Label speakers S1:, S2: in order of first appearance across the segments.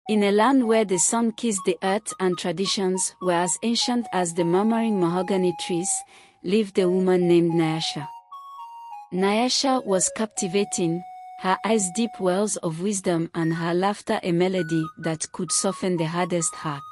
S1: In a land where the sun kissed the earth and traditions were as ancient as the murmuring mahogany trees, lived a woman named Nyasha. Nyasha was captivating, her eyes deep wells of wisdom and her laughter a melody that could soften the hardest heart.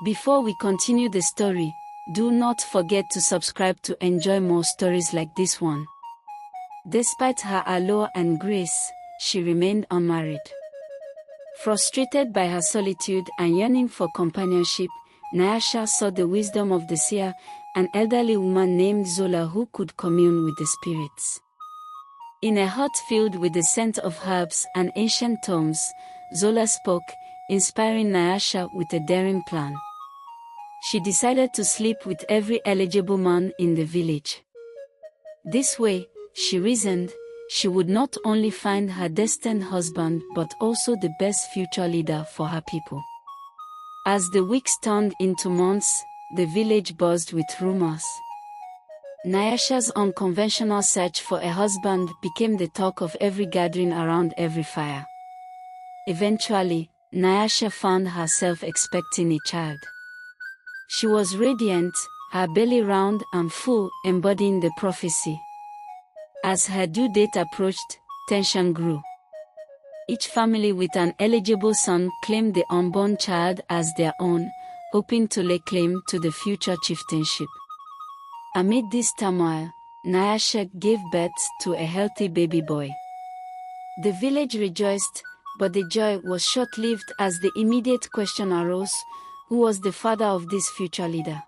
S1: Before we continue the story, do not forget to subscribe to enjoy more stories like this one. Despite her allure and grace, she remained unmarried. Frustrated by her solitude and yearning for companionship, Nyasha sought the wisdom of the seer, an elderly woman named Zolah who could commune with the spirits. In a hut filled with the scent of herbs and ancient tomes, Zolah spoke, inspiring Nyasha with a daring plan. She decided to sleep with every eligible man in the village. This way, she reasoned, she would not only find her destined husband but also the best future leader for her people. As the weeks turned into months, the village buzzed with rumors. Nyasha's unconventional search for a husband became the talk of every gathering around every fire. Eventually, Nyasha found herself expecting a child. She was radiant, her belly round and full, embodying the prophecy. As her due date approached, tension grew. Each family with an eligible son claimed the unborn child as their own, hoping to lay claim to the future chieftainship. Amid this turmoil, Nyasha gave birth to a healthy baby boy. The village rejoiced, but the joy was short-lived as the immediate question arose: who was the father of this future leader?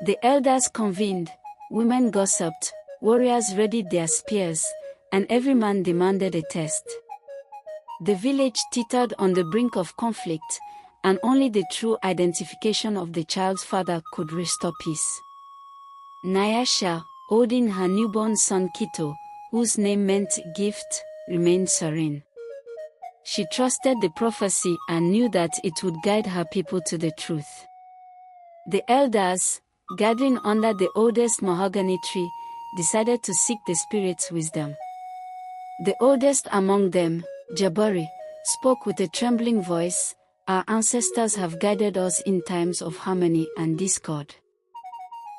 S1: The elders convened, women gossiped, warriors readied their spears, and every man demanded a test. The village teetered on the brink of conflict, and only the true identification of the child's father could restore peace. Nyasha, holding her newborn son Kito, whose name meant gift, remained serene. She trusted the prophecy and knew that it would guide her people to the truth. The elders, gathering under the oldest mahogany tree, decided to seek the spirit's wisdom. The oldest among them, Jabari, spoke with a trembling voice, "Our ancestors have guided us in times of harmony and discord.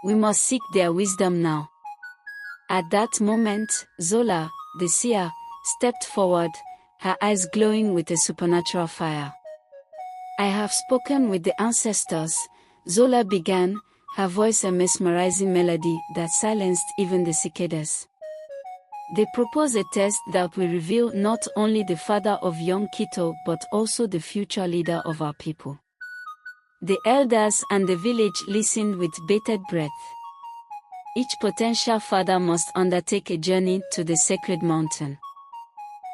S1: We must seek their wisdom now." At that moment, Zolah, the seer, stepped forward, her eyes glowing with a supernatural fire. "I have spoken with the ancestors," Zolah began, her voice a mesmerizing melody that silenced even the cicadas. "They propose a test that will reveal not only the father of young Kito but also the future leader of our people." The elders and the village listened with bated breath. Each potential father must undertake a journey to the sacred mountain.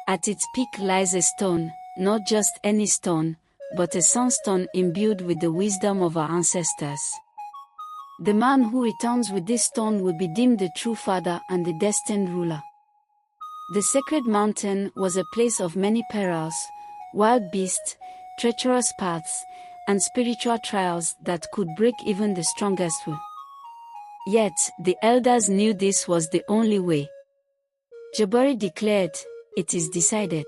S1: At its peak lies a stone, not just any stone, but a sunstone imbued with the wisdom of our ancestors. The man who returns with this stone will be deemed the true father and the destined ruler. The sacred mountain was a place of many perils, wild beasts, treacherous paths, and spiritual trials that could break even the strongest will. Yet, the elders knew this was the only way. Jabari declared, "It is decided.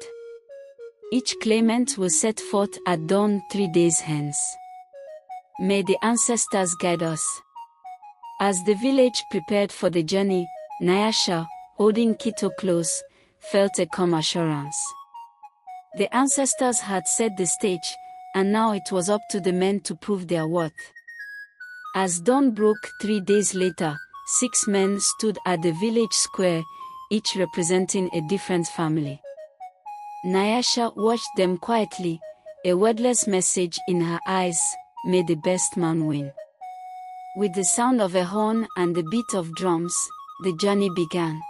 S1: Each claimant will set forth at dawn 3 days hence. May the ancestors guide us." As the village prepared for the journey, Nyasha, holding Kito close, felt a calm assurance. The ancestors had set the stage, and now it was up to the men to prove their worth. As dawn broke 3 days later, 6 men stood at the village square, each representing a different family. Nyasha watched them quietly, a wordless message in her eyes: "May the best man win." With the sound of a horn and the beat of drums, the journey began.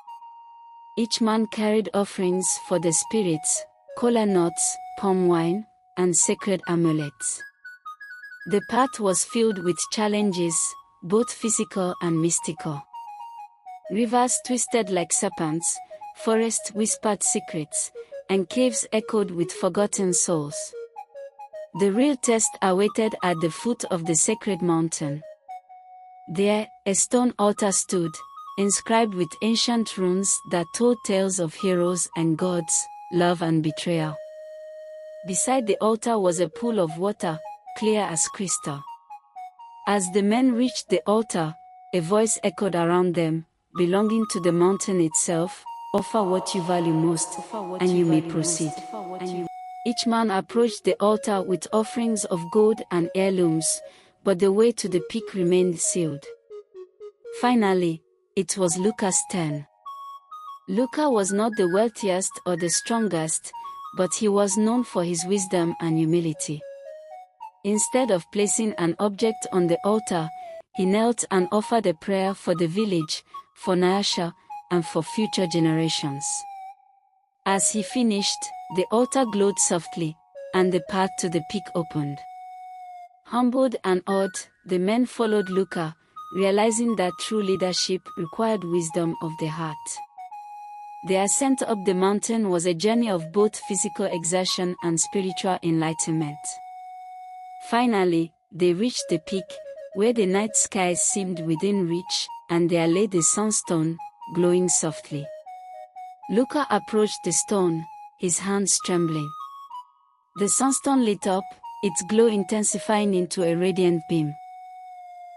S1: Each man carried offerings for the spirits, kola nuts, palm wine, and sacred amulets. The path was filled with challenges, both physical and mystical. Rivers twisted like serpents, forests whispered secrets, and caves echoed with forgotten souls. The real test awaited at the foot of the sacred mountain. There, a stone altar stood, inscribed with ancient runes that told tales of heroes and gods, love and betrayal. Beside the altar was a pool of water, clear as crystal. As the men reached the altar, a voice echoed around them, belonging to the mountain itself, "Offer what you value most, and you may proceed." Each man approached the altar with offerings of gold and heirlooms, but the way to the peak remained sealed. Finally, it was Luca's turn. Luca was not the wealthiest or the strongest, but he was known for his wisdom and humility. Instead of placing an object on the altar, he knelt and offered a prayer for the village, for Nyasha, and for future generations. As he finished, the altar glowed softly, and the path to the peak opened. Humbled and awed, the men followed Luca, realizing that true leadership required wisdom of the heart. The ascent up the mountain was a journey of both physical exertion and spiritual enlightenment. Finally, they reached the peak, where the night sky seemed within reach, and there lay the Sunstone, glowing softly. Luca approached the stone, his hands trembling. The Sunstone lit up, its glow intensifying into a radiant beam.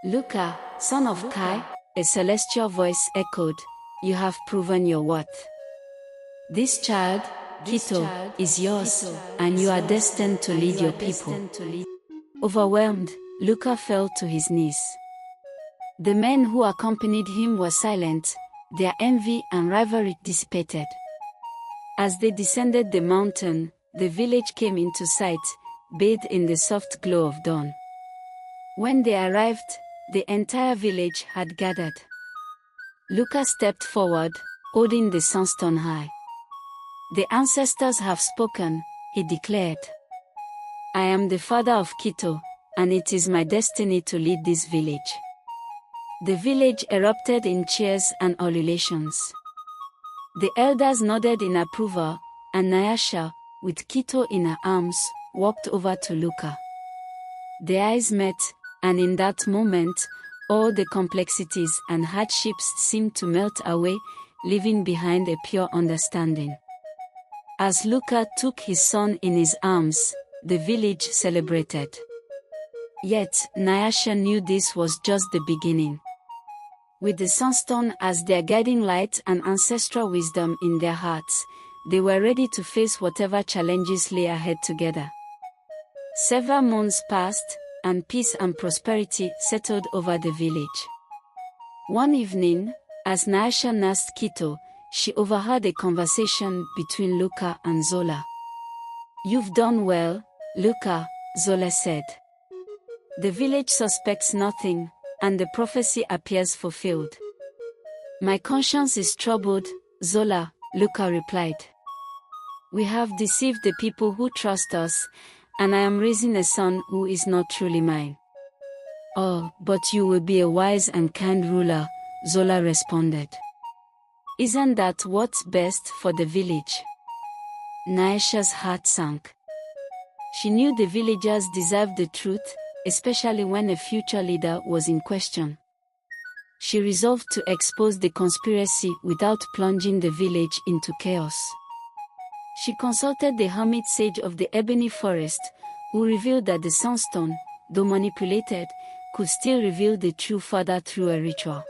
S1: "Luca, son of Kai," a celestial voice echoed, "you have proven your worth. This child, Kito, is yours, and you are destined to lead your people." Overwhelmed, Luca fell to his knees. The men who accompanied him were silent, their envy and rivalry dissipated. As they descended the mountain, the village came into sight, bathed in the soft glow of dawn. When they arrived, the entire village had gathered. Luca stepped forward, holding the Sunstone high. "The ancestors have spoken," he declared. "I am the father of Kito, and it is my destiny to lead this village." The village erupted in cheers and ululations. The elders nodded in approval, and Nyasha, with Kito in her arms, walked over to Luca. Their eyes met, and in that moment, all the complexities and hardships seemed to melt away, leaving behind a pure understanding. As Luca took his son in his arms, the village celebrated. Yet, Nyasha knew this was just the beginning. With the Sunstone as their guiding light and ancestral wisdom in their hearts, they were ready to face whatever challenges lay ahead together. Several months passed, and peace and prosperity settled over the village. One evening, as Nyasha nursed Kito, she overheard a conversation between Luca and Zolah. "You've done well, Luca," Zolah said. "The village suspects nothing, and the prophecy appears fulfilled." "My conscience is troubled, Zolah," Luca replied. "We have deceived the people who trust us, and I am raising a son who is not truly mine." "Oh, but you will be a wise and kind ruler," Zolah responded. "Isn't that what's best for the village?" Nyasha's heart sank. She knew the villagers deserved the truth, especially when a future leader was in question. She resolved to expose the conspiracy without plunging the village into chaos. She consulted the hermit sage of the Ebony Forest, who revealed that the Sunstone, though manipulated, could still reveal the true father through a ritual.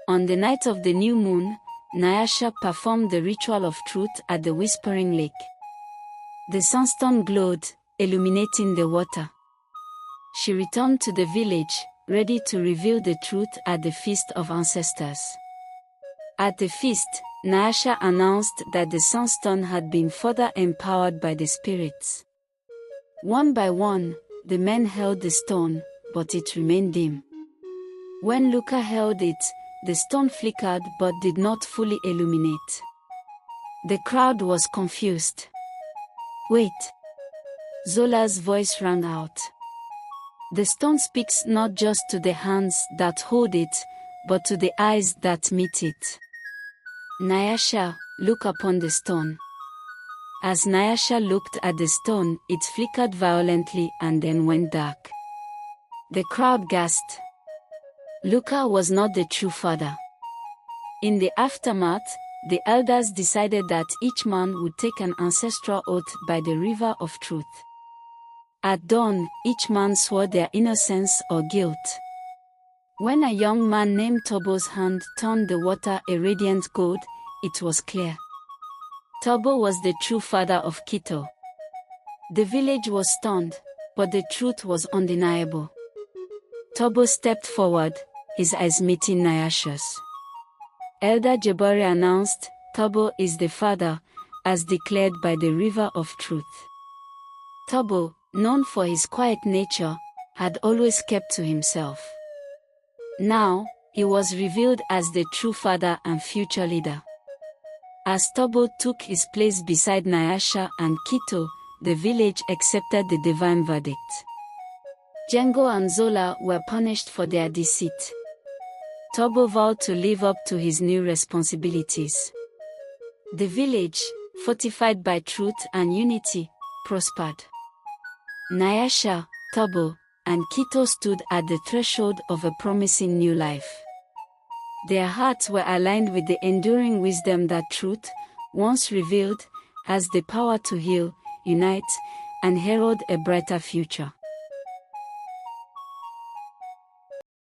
S1: On the night of the new moon, Nyasha performed the ritual of truth at the Whispering Lake. The Sunstone glowed, illuminating the water. She returned to the village, ready to reveal the truth at the Feast of Ancestors. At the feast, Nyasha announced that the Sunstone had been further empowered by the spirits. One by one, the men held the stone, but it remained dim. When Luca held it, the stone flickered but did not fully illuminate. The crowd was confused. "Wait!" Zolah's voice rang out. "The stone speaks not just to the hands that hold it, but to the eyes that meet it." "Nyasha, look upon the stone." As Nyasha looked at the stone, it flickered violently and then went dark. The crowd gasped. Luca was not the true father. In the aftermath, the elders decided that each man would take an ancestral oath by the river of truth. At dawn, each man swore their innocence or guilt. When a young man named Tobo's hand turned the water a radiant gold, it was clear. Tobo was the true father of Kito. The village was stunned, but the truth was undeniable. Tobo stepped forward, his eyes meeting Nyasha's. Elder Jabari announced, "Tobo is the father, as declared by the river of truth." Tobo, known for his quiet nature, had always kept to himself. Now, he was revealed as the true father and future leader. As Tobo took his place beside Nyasha and Kito, the village accepted the divine verdict. Django and Zolah were punished for their deceit. Tobo vowed to live up to his new responsibilities. The village, fortified by truth and unity, prospered. Nyasha, Tobo, and Kito stood at the threshold of a promising new life. Their hearts were aligned with the enduring wisdom that truth, once revealed, has the power to heal, unite, and herald a brighter future.